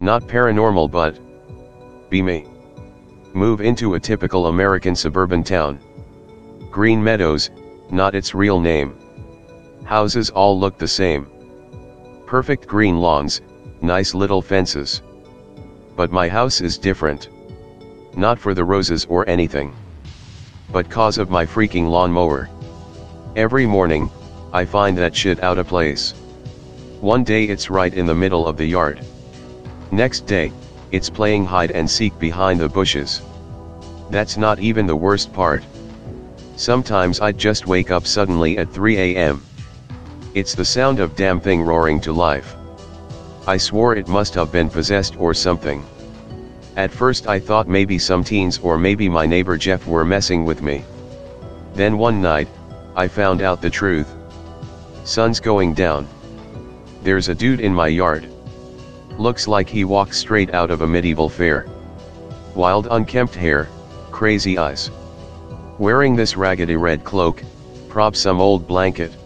Not paranormal but be me. Move into a typical American suburban town. Green Meadows, not its real name. Houses all look the same. Perfect green lawns, nice little fences. But my house is different. Not for the roses or anything, but cause of my freaking lawnmower. Every morning, I find that shit out of place. One day it's right in the middle of the yard. Next day, it's playing hide and seek behind the bushes. That's not even the worst part. Sometimes I'd just wake up suddenly at 3 a.m. It's the sound of damn thing roaring to life. I swore it must have been possessed or something. At first I thought maybe some teens or maybe my neighbor Jeff were messing with me. Then one night, I found out the truth. Sun's going down. There's a dude in my yard. Looks like he walked straight out of a medieval fair. Wild unkempt hair, crazy eyes. Wearing this raggedy red cloak, props some old blanket.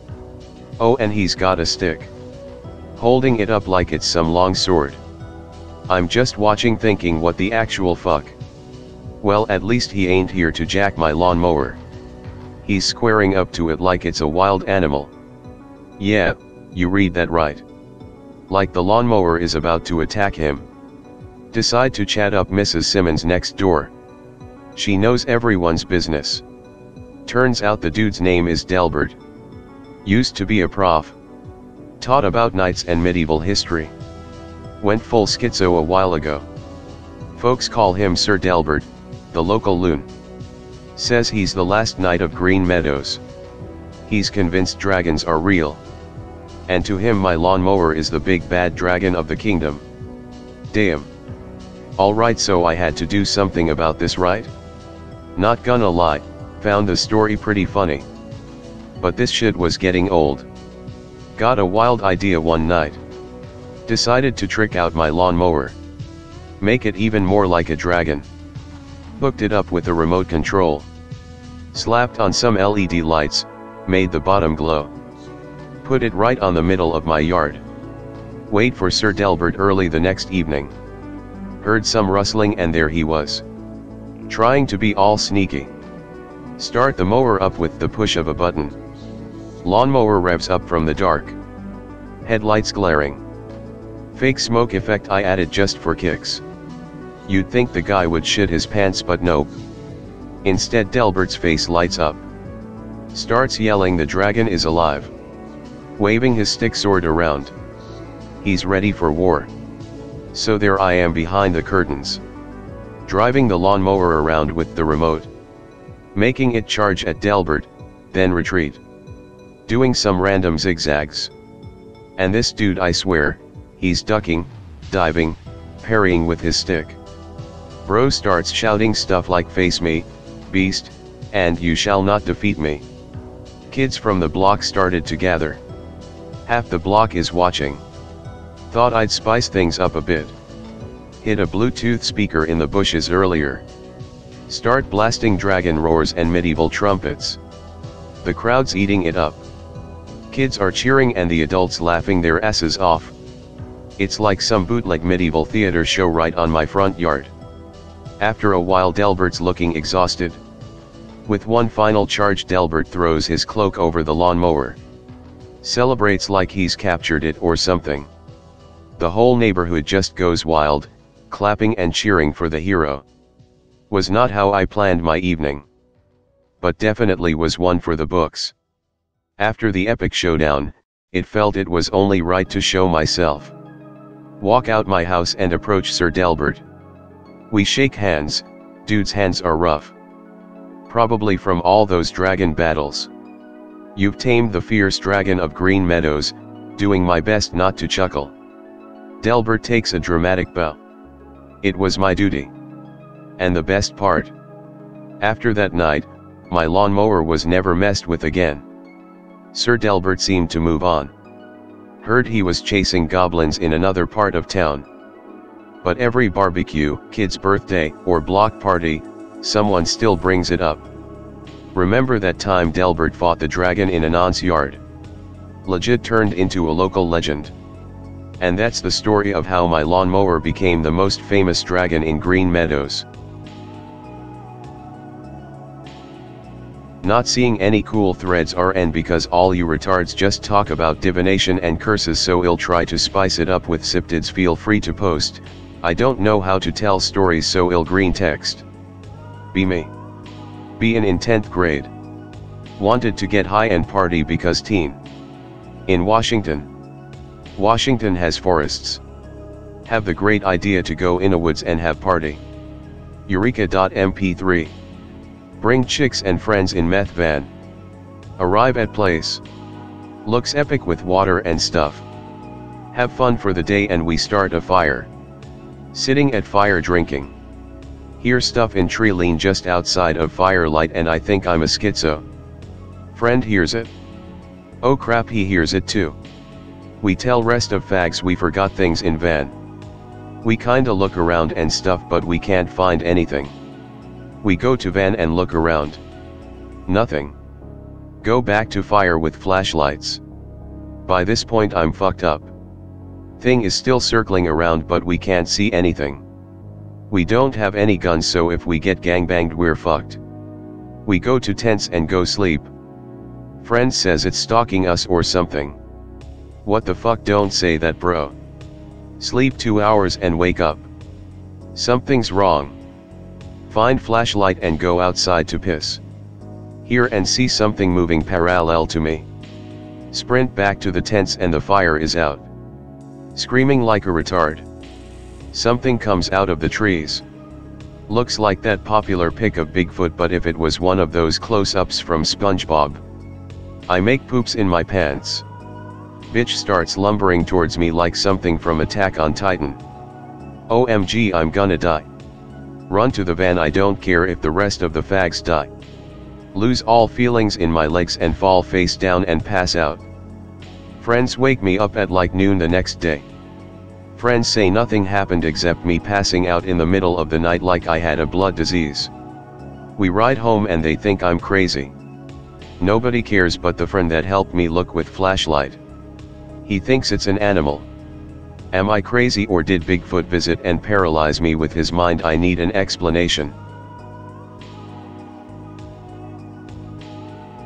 Oh, and he's got a stick. Holding it up like it's some long sword. I'm just watching thinking what the actual fuck. Well, at least he ain't here to jack my lawnmower. He's squaring up to it like it's a wild animal. Yeah, you read that right. Like the lawnmower is about to attack him. Decide to chat up Mrs. Simmons next door. She knows everyone's business. Turns out the dude's name is Delbert. Used to be a prof. Taught about knights and medieval history. Went full schizo a while ago. Folks call him Sir Delbert, the local loon. Says he's the last knight of Green Meadows. He's convinced dragons are real. And to him my lawnmower is the big bad dragon of the kingdom. Damn. Alright, so I had to do something about this, right? Not gonna lie, found the story pretty funny. But this shit was getting old. Got a wild idea one night. Decided to trick out my lawnmower. Make it even more like a dragon. Hooked it up with a remote control. Slapped on some LED lights, made the bottom glow. Put it right on the middle of my yard. Wait for Sir Delbert early the next evening. Heard some rustling and there he was. Trying to be all sneaky. Start the mower up with the push of a button. Lawnmower revs up from the dark. Headlights glaring. Fake smoke effect I added just for kicks. You'd think the guy would shit his pants, but nope. Instead Delbert's face lights up. Starts yelling the dragon is alive. Waving his stick sword around. He's ready for war. So there I am behind the curtains. Driving the lawnmower around with the remote. Making it charge at Delbert, then retreat. Doing some random zigzags. And this dude, I swear, he's ducking, diving, parrying with his stick. Bro starts shouting stuff like face me, beast, and you shall not defeat me. Kids from the block started to gather. Half the block is watching. Thought I'd spice things up a bit. Hid a Bluetooth speaker in the bushes earlier. Start blasting dragon roars and medieval trumpets. The crowd's eating it up. Kids are cheering and the adults laughing their asses off. It's like some bootleg medieval theater show right on my front yard. After a while Delbert's looking exhausted. With one final charge Delbert throws his cloak over the lawnmower. Celebrates like he's captured it or something. The whole neighborhood just goes wild, clapping and cheering for the hero. Was not how I planned my evening. But definitely was one for the books. After the epic showdown, it felt it was only right to show myself. Walk out my house and approach Sir Delbert. We shake hands. Dude's hands are rough. Probably from all those dragon battles. You've tamed the fierce dragon of Green Meadows, doing my best not to chuckle. Delbert takes a dramatic bow. It was my duty. And the best part. After that night, my lawnmower was never messed with again. Sir Delbert seemed to move on. Heard he was chasing goblins in another part of town. But every barbecue, kid's birthday, or block party, someone still brings it up. Remember that time Delbert fought the dragon in an aunt's yard? Legit turned into a local legend. And that's the story of how my lawnmower became the most famous dragon in Green Meadows. Not seeing any cool threads RN because all you retards just talk about divination and curses, so I'll try to spice it up with siptids. Feel free to post. I don't know how to tell stories, so I'll green text. Be me. Be in 10th grade. Wanted to get high and party because teen. In Washington. Washington has forests. Have the great idea to go in a woods and have party. Eureka.mp3. Bring chicks and friends in meth van. Arrive at place. Looks epic with water and stuff. Have fun for the day and we start a fire. Sitting at fire drinking. Hear stuff in tree lean just outside of firelight and I think I'm a schizo. Friend hears it. Oh crap, he hears it too. We tell rest of fags we forgot things in van. We kinda look around and stuff but we can't find anything. We go to van and look around. Nothing. Go back to fire with flashlights. By this point I'm fucked up. Thing is still circling around but we can't see anything. We don't have any guns, so if we get gangbanged we're fucked. We go to tents and go sleep. Friend says it's stalking us or something. What the fuck, don't say that bro. Sleep 2 hours and wake up. Something's wrong. Find flashlight and go outside to piss. Hear and see something moving parallel to me. Sprint back to the tents and the fire is out. Screaming like a retard. Something comes out of the trees. Looks like that popular pic of Bigfoot, but if it was one of those close-ups from SpongeBob. I make poops in my pants. Bitch starts lumbering towards me like something from Attack on Titan. OMG, I'm gonna die. Run to the van, I don't care if the rest of the fags die. Lose all feelings in my legs and fall face down and pass out. Friends wake me up at like noon the next day. Friends say nothing happened except me passing out in the middle of the night like I had a blood disease. We ride home and they think I'm crazy. Nobody cares but the friend that helped me look with flashlight. He thinks it's an animal. Am I crazy or did Bigfoot visit and paralyze me with his mind? I need an explanation.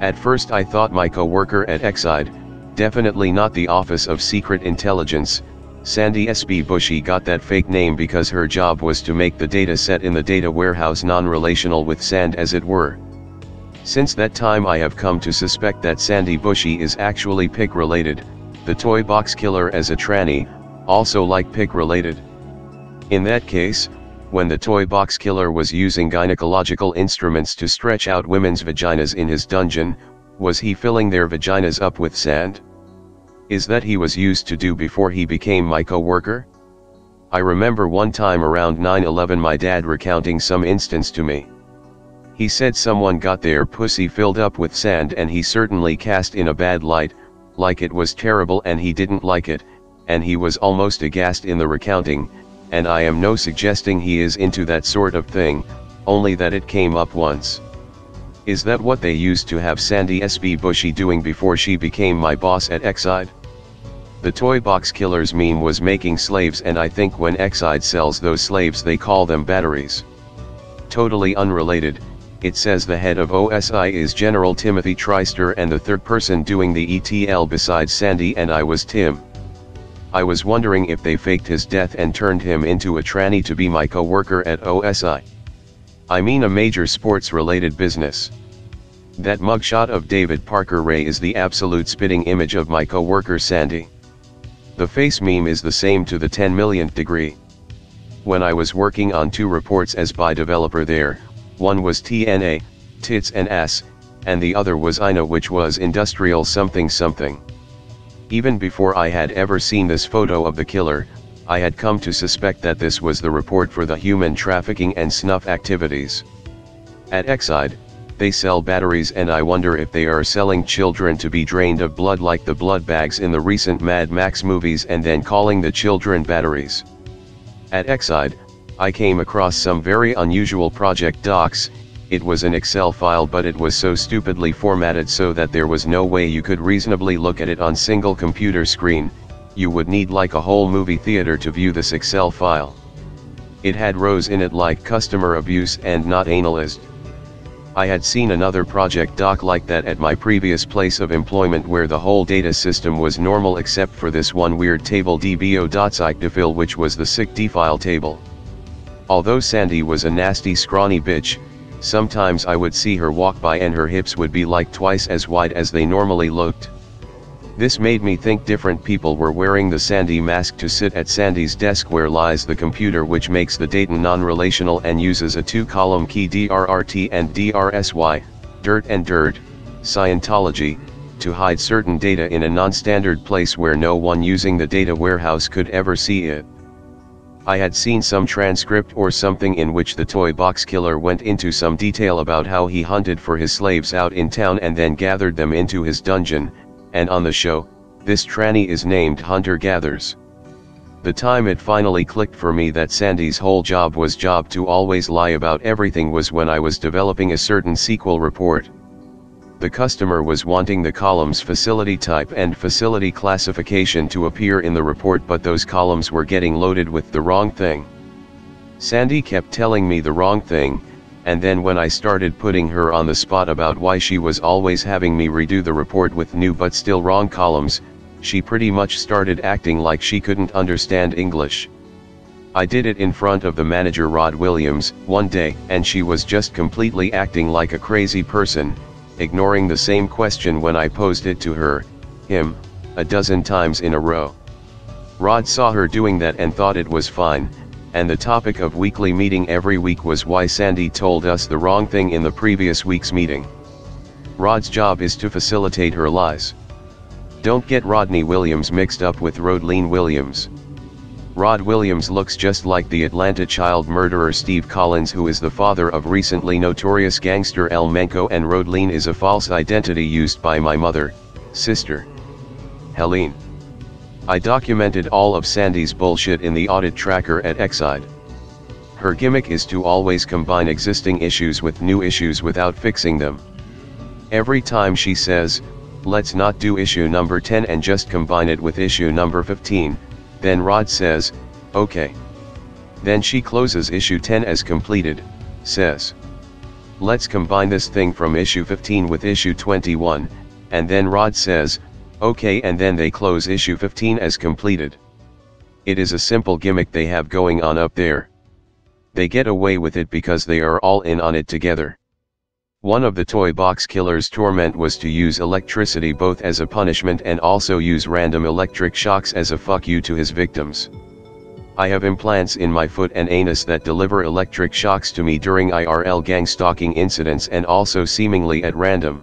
At first I thought my co-worker at Exide, definitely not the Office of Secret Intelligence, Sandy SB Bushy, got that fake name because her job was to make the data set in the data warehouse non-relational with sand, as it were. Since that time I have come to suspect that Sandy Bushy is actually pig related, the toy box killer as a tranny, also like pig related. In that case, when the toy box killer was using gynecological instruments to stretch out women's vaginas in his dungeon, was he filling their vaginas up with sand? Is that he was used to do before he became my co-worker? I remember one time around 9/11 my dad recounting some instance to me. He said someone got their pussy filled up with sand and he certainly cast in a bad light, like it was terrible and he didn't like it, and he was almost aghast in the recounting, and I am no suggesting he is into that sort of thing, only that it came up once. Is that what they used to have Sandy SB Bushy doing before she became my boss at Exide? The toy box killer's meme was making slaves, and I think when Exide sells those slaves they call them batteries. Totally unrelated, it says the head of OSI is General Timothy Treister and the third person doing the ETL besides Sandy and I was Tim. I was wondering if they faked his death and turned him into a tranny to be my co-worker at OSI. I mean a major sports-related business. That mugshot of David Parker Ray is the absolute spitting image of my co-worker Sandy. The face meme is the same to the 10 millionth degree. When I was working on 2 reports as by developer there, one was TNA, tits and ass, and the other was INA, which was industrial something something. Even before I had ever seen this photo of the killer, I had come to suspect that this was the report for the human trafficking and snuff activities. At Exide, they sell batteries, and I wonder if they are selling children to be drained of blood like the blood bags in the recent Mad Max movies and then calling the children batteries. At Exide, I came across some very unusual project docs. It was an Excel file, but it was so stupidly formatted so that there was no way you could reasonably look at it on single computer screen. you would need like a whole movie theater to view this Excel file. It had rows in it like customer abuse and not analyst. I had seen another project doc like that at my previous place of employment where the whole data system was normal except for this one weird table dbo.site which was the sick D-file table. Although Sandy was a nasty scrawny bitch, sometimes I would see her walk by and her hips would be like twice as wide as they normally looked. This made me think different people were wearing the Sandy mask to sit at Sandy's desk where lies the computer which makes the data non-relational and uses a two-column key DRRT and DRSY, dirt and dirt, Scientology, to hide certain data in a non-standard place where no one using the data warehouse could ever see it. I had seen some transcript or something in which the toy box killer went into some detail about how he hunted for his slaves out in town and then gathered them into his dungeon, and on the show, this tranny is named Hunter Gathers. The time it finally clicked for me that Sandy's whole job to always lie about everything was when I was developing a certain SQL report. The customer was wanting the columns facility type and facility classification to appear in the report, but those columns were getting loaded with the wrong thing. Sandy kept telling me the wrong thing, and then when I started putting her on the spot about why she was always having me redo the report with new but still wrong columns, she pretty much started acting like she couldn't understand English. I did it in front of the manager Rod Williams one day, and she was just completely acting like a crazy person, ignoring the same question when I posed it to her, him, a dozen times in a row. Rod saw her doing that and thought it was fine, and the topic of weekly meeting every week was why Sandy told us the wrong thing in the previous week's meeting. Rod's job is to facilitate her lies. Don't get Rodney Williams mixed up with Rodleen Williams. Rod Williams looks just like the Atlanta child murderer Steve Collins, who is the father of recently notorious gangster El Menco, and Rodleen is a false identity used by my mother, sister, Helene. I documented all of Sandy's bullshit in the audit tracker at Exide. Her gimmick is to always combine existing issues with new issues without fixing them. Every time she says, let's not do issue number 10 and just combine it with issue number 15, then Rod says, okay. Then she closes issue 10 as completed, says, let's combine this thing from issue 15 with issue 21, and then Rod says, okay, and then they close issue 15 as completed. It is a simple gimmick they have going on up there. They get away with it because they are all in on it together. One of the toy box killer's torment was to use electricity both as a punishment and also use random electric shocks as a fuck you to his victims. I have implants in my foot and anus that deliver electric shocks to me during IRL gang stalking incidents and also seemingly at random.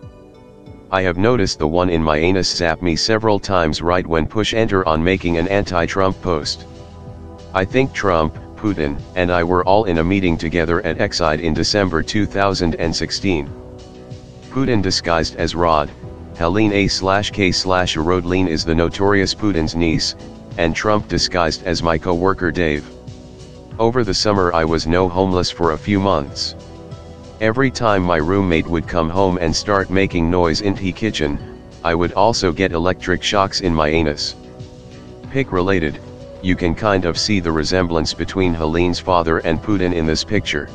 I have noticed the one in my anus zap me several times right when push enter on making an anti-Trump post. I think Trump, Putin, and I were all in a meeting together at Exide in December 2016. Putin disguised as Rod, Helene A/K/ Rodleen is the notorious Putin's niece, and Trump disguised as my co-worker Dave. Over the summer I was homeless for a few months. Every time my roommate would come home and start making noise in the kitchen, I would also get electric shocks in my anus. Pic related, you can kind of see the resemblance between Helene's father and Putin in this picture.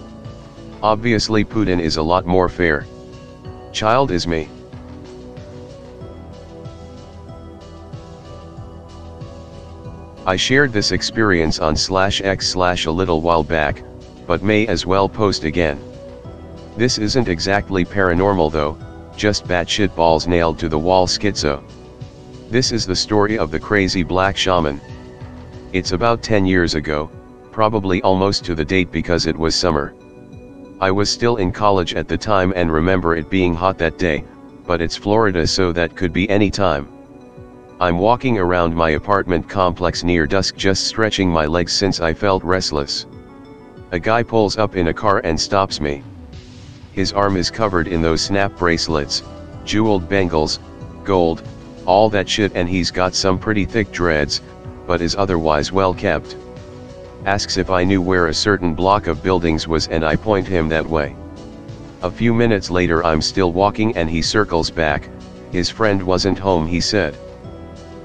Obviously Putin is a lot more fair. Child is me. I shared this experience on /x/ a little while back, but may as well post again. This isn't exactly paranormal though, just batshit balls nailed to the wall schizo. This is the story of the crazy black shaman. It's about 10 years ago, probably almost to the date because it was summer. I was still in college at the time and remember it being hot that day, but it's Florida so that could be any time. I'm walking around my apartment complex near dusk just stretching my legs since I felt restless. A guy pulls up in a car and stops me. His arm is covered in those snap bracelets, jeweled bangles, gold, all that shit, and he's got some pretty thick dreads, but is otherwise well kept. Asks if I knew where a certain block of buildings was and I point him that way. A few minutes later I'm still walking and he circles back, his friend wasn't home he said.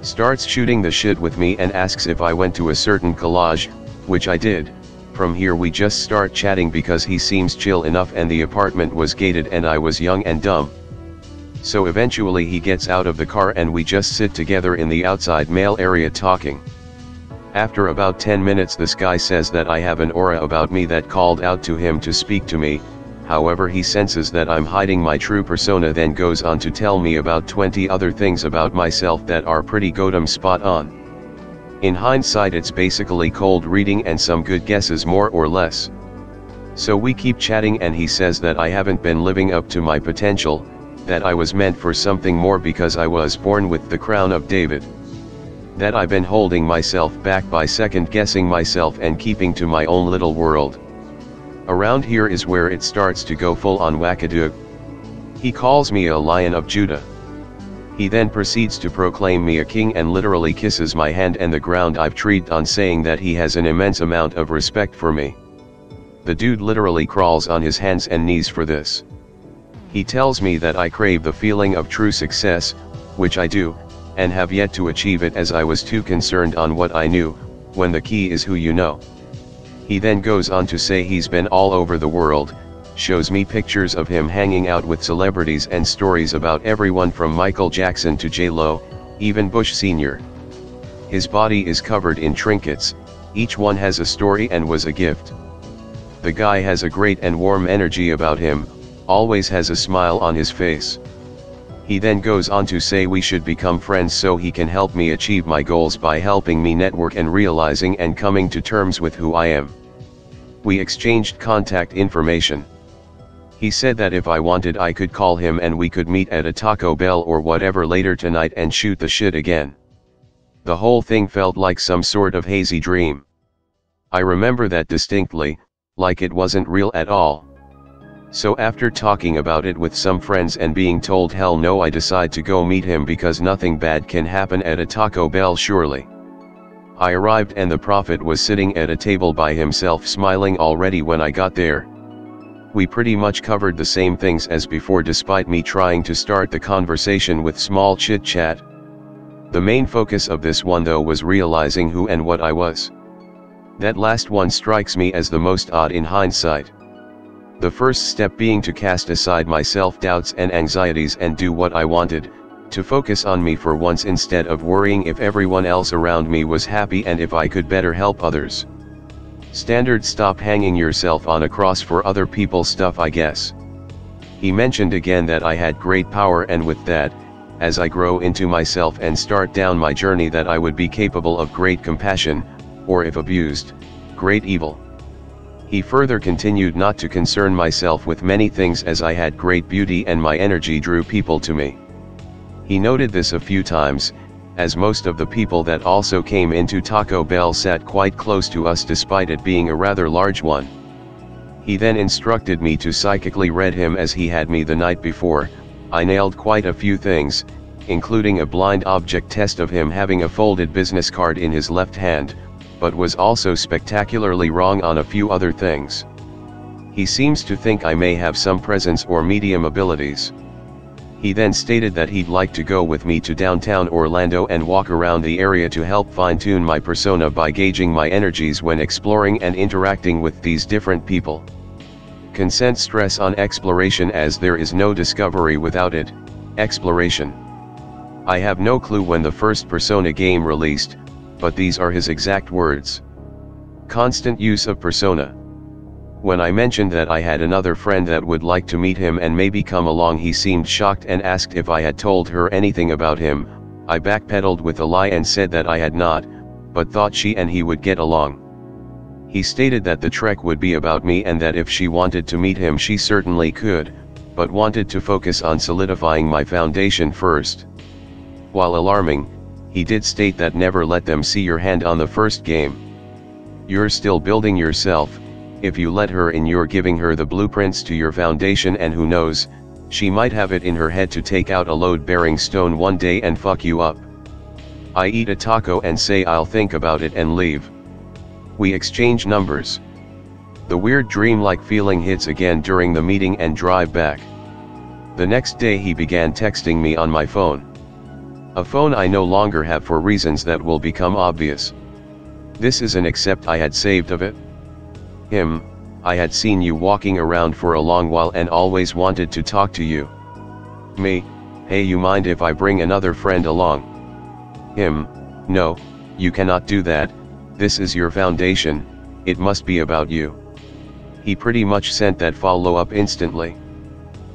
Starts shooting the shit with me and asks if I went to a certain collage, which I did. From here we just start chatting because he seems chill enough and the apartment was gated and I was young and dumb. So eventually he gets out of the car and we just sit together in the outside mail area talking. After about 10 minutes this guy says that I have an aura about me that called out to him to speak to me. However, he senses that I'm hiding my true persona, then goes on to tell me about 20 other things about myself that are pretty goddamn spot on. In hindsight it's basically cold reading and some good guesses more or less. So we keep chatting and he says that I haven't been living up to my potential, that I was meant for something more because I was born with the crown of David. That I've been holding myself back by second guessing myself and keeping to my own little world. Around here is where it starts to go full on wackadoo. He calls me a Lion of Judah. He then proceeds to proclaim me a king and literally kisses my hand and the ground I've tread on, saying that he has an immense amount of respect for me. The dude literally crawls on his hands and knees for this. He tells me that I crave the feeling of true success, which I do, and have yet to achieve it as I was too concerned on what I knew, when the key is who you know. He then goes on to say he's been all over the world, shows me pictures of him hanging out with celebrities and stories about everyone from Michael Jackson to J-Lo, even Bush Sr. His body is covered in trinkets, each one has a story and was a gift. The guy has a great and warm energy about him, always has a smile on his face. He then goes on to say we should become friends so he can help me achieve my goals by helping me network and realizing and coming to terms with who I am. We exchanged contact information. He said that if I wanted I could call him and we could meet at a Taco Bell or whatever later tonight and shoot the shit again. The whole thing felt like some sort of hazy dream. I remember that distinctly, like it wasn't real at all. So after talking about it with some friends and being told hell no, I decide to go meet him because nothing bad can happen at a Taco Bell surely. I arrived and the prophet was sitting at a table by himself smiling already when I got there. We pretty much covered the same things as before despite me trying to start the conversation with small chit chat. The main focus of this one though was realizing who and what I was. That last one strikes me as the most odd in hindsight. The first step being to cast aside my self-doubts and anxieties and do what I wanted, to focus on me for once instead of worrying if everyone else around me was happy and if I could better help others. Standard stop hanging yourself on a cross for other people's stuff, I guess. He mentioned again that I had great power and with that, as I grow into myself and start down my journey that I would be capable of great compassion, or if abused, great evil. He further continued not to concern myself with many things as I had great beauty and my energy drew people to me. He noted this a few times, as most of the people that also came into Taco Bell sat quite close to us despite it being a rather large one. He then instructed me to psychically read him as he had me the night before. I nailed quite a few things, including a blind object test of him having a folded business card in his left hand, but was also spectacularly wrong on a few other things. He seems to think I may have some presence or medium abilities. He then stated that he'd like to go with me to downtown Orlando and walk around the area to help fine-tune my persona by gauging my energies when exploring and interacting with these different people. Consent stress on exploration as there is no discovery without it. Exploration. I have no clue when the first Persona game released, but these are his exact words. Constant use of persona. When I mentioned that I had another friend that would like to meet him and maybe come along, he seemed shocked and asked if I had told her anything about him. I backpedaled with a lie and said that I had not, but thought she and he would get along. He stated that the trek would be about me and that if she wanted to meet him she certainly could, but wanted to focus on solidifying my foundation first. While alarming, he did state that never let them see your hand on the first game. You're still building yourself. If you let her in, you're giving her the blueprints to your foundation, and who knows, she might have it in her head to take out a load-bearing stone one day and fuck you up. I eat a taco and say I'll think about it and leave. We exchange numbers. The weird dream-like feeling hits again during the meeting and drive back. The next day he began texting me on my phone. A phone I no longer have for reasons that will become obvious. This is an except I had saved of it. Him, I had seen you walking around for a long while and always wanted to talk to you. Me, hey, you mind if I bring another friend along? Him, no, you cannot do that, this is your foundation, it must be about you. He pretty much sent that follow-up instantly.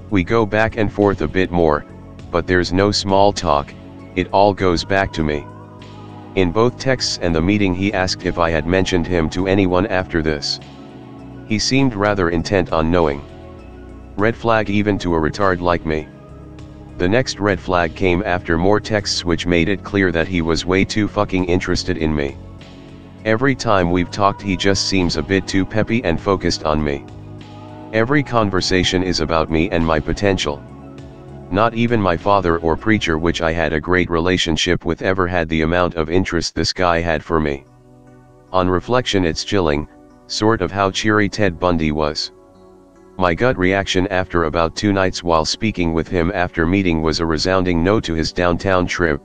We go back and forth a bit more, but there's no small talk, it all goes back to me. In both texts and the meeting he asked if I had mentioned him to anyone after this. He seemed rather intent on knowing. Red flag even to a retard like me. The next red flag came after more texts which made it clear that he was way too fucking interested in me. Every time we've talked he just seems a bit too peppy and focused on me. Every conversation is about me and my potential. Not even my father or preacher, which I had a great relationship with, ever had the amount of interest this guy had for me. On reflection, it's chilling, sort of how cheery Ted Bundy was. My gut reaction after about 2 nights while speaking with him after meeting was a resounding no to his downtown trip.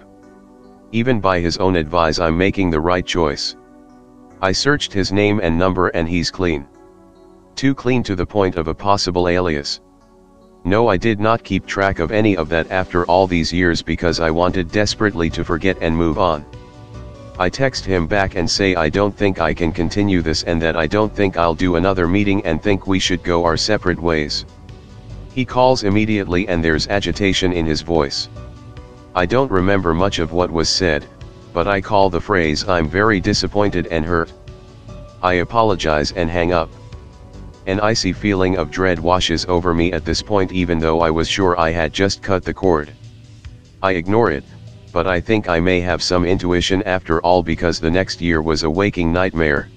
Even by his own advice, I'm making the right choice. I searched his name and number and he's clean. Too clean to the point of a possible alias. No, I did not keep track of any of that after all these years because I wanted desperately to forget and move on. I text him back and say I don't think I can continue this and that I don't think I'll do another meeting and think we should go our separate ways. He calls immediately and there's agitation in his voice. I don't remember much of what was said, but I call the phrase "I'm very disappointed and hurt." I apologize and hang up. An icy feeling of dread washes over me at this point, even though I was sure I had just cut the cord. I ignore it, but I think I may have some intuition after all, because the next year was a waking nightmare.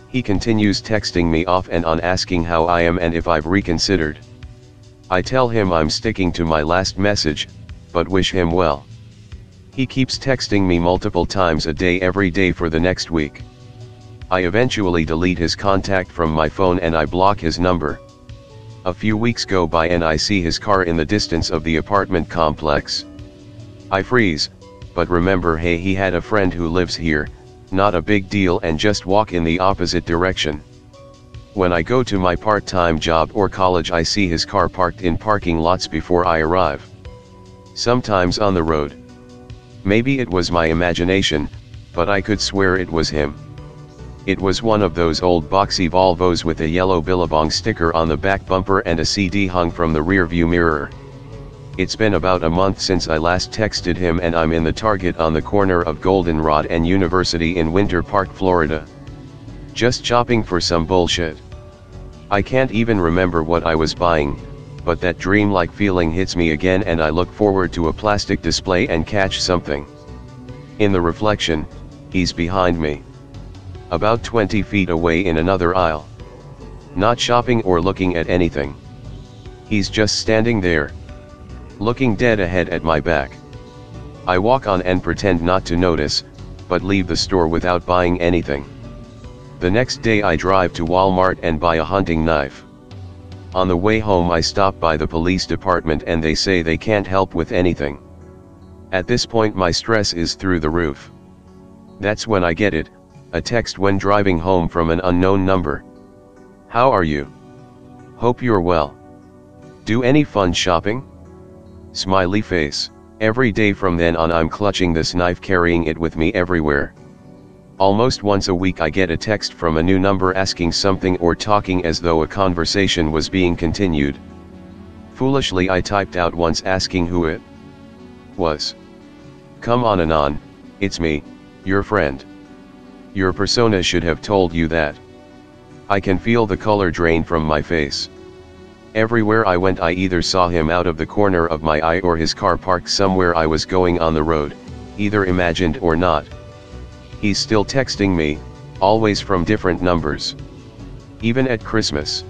He continues texting me off and on asking how I am and if I've reconsidered. I tell him I'm sticking to my last message, but wish him well. He keeps texting me multiple times a day every day for the next week. I eventually delete his contact from my phone and I block his number. A few weeks go by and I see his car in the distance of the apartment complex. I freeze, but remember, hey, he had a friend who lives here, not a big deal, and just walk in the opposite direction. When I go to my part-time job or college, I see his car parked in parking lots before I arrive. Sometimes on the road. Maybe it was my imagination, but I could swear it was him. It was one of those old boxy Volvos with a yellow Billabong sticker on the back bumper and a CD hung from the rear view mirror. It's been about a month since I last texted him and I'm in the Target on the corner of Goldenrod and University in Winter Park, Florida. Just shopping for some bullshit. I can't even remember what I was buying, but that dreamlike feeling hits me again and I look forward to a plastic display and catch something. In the reflection, he's behind me. About 20 feet away in another aisle. Not shopping or looking at anything. He's just standing there, looking dead ahead at my back. I walk on and pretend not to notice, but leave the store without buying anything. The next day I drive to Walmart and buy a hunting knife. On the way home I stop by the police department and they say they can't help with anything. At this point my stress is through the roof. That's when I get it, a text when driving home from an unknown number. How are you? Hope you're well. Do any fun shopping? Smiley face. Every day from then on I'm clutching this knife, carrying it with me everywhere. Almost once a week I get a text from a new number asking something or talking as though a conversation was being continued. Foolishly I typed out once asking who it was. Come on Anon, it's me, your friend. Your persona should have told you that. I can feel the color drain from my face. Everywhere I went I either saw him out of the corner of my eye or his car parked somewhere I was going on the road, either imagined or not. He's still texting me, always from different numbers. Even at Christmas.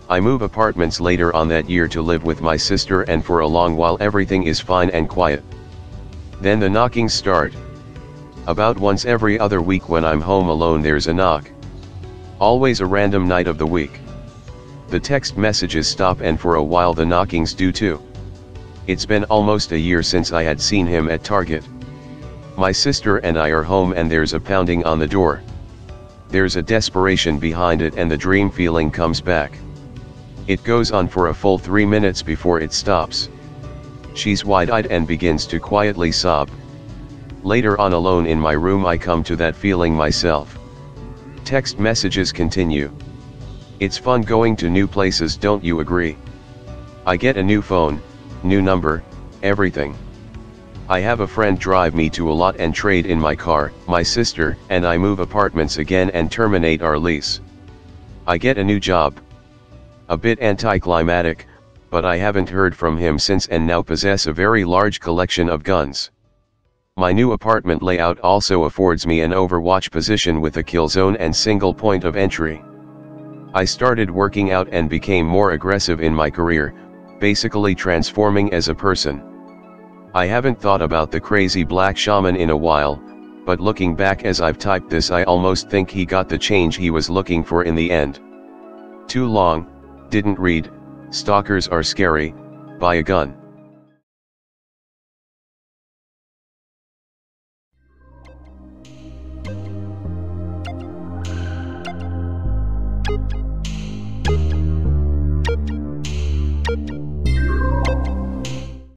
I move apartments later on that year to live with my sister, and for a long while everything is fine and quiet. Then the knockings start. About once every other week when I'm home alone there's a knock. Always a random night of the week. The text messages stop and for a while the knockings do too. It's been almost a year since I had seen him at Target. My sister and I are home and there's a pounding on the door. There's a desperation behind it and the dream feeling comes back. It goes on for a full 3 minutes before it stops. She's wide-eyed and begins to quietly sob. Later on, alone in my room, I come to that feeling myself. Text messages continue. It's fun going to new places, don't you agree? I get a new phone, new number, everything. I have a friend drive me to a lot and trade in my car, my sister and I move apartments again and terminate our lease. I get a new job. A bit anticlimactic, but I haven't heard from him since and now possess a very large collection of guns. My new apartment layout also affords me an overwatch position with a kill zone and single point of entry. I started working out and became more aggressive in my career, basically transforming as a person. I haven't thought about the crazy black shaman in a while, but looking back as I've typed this, I almost think he got the change he was looking for in the end. Too long, didn't read, stalkers are scary, buy a gun.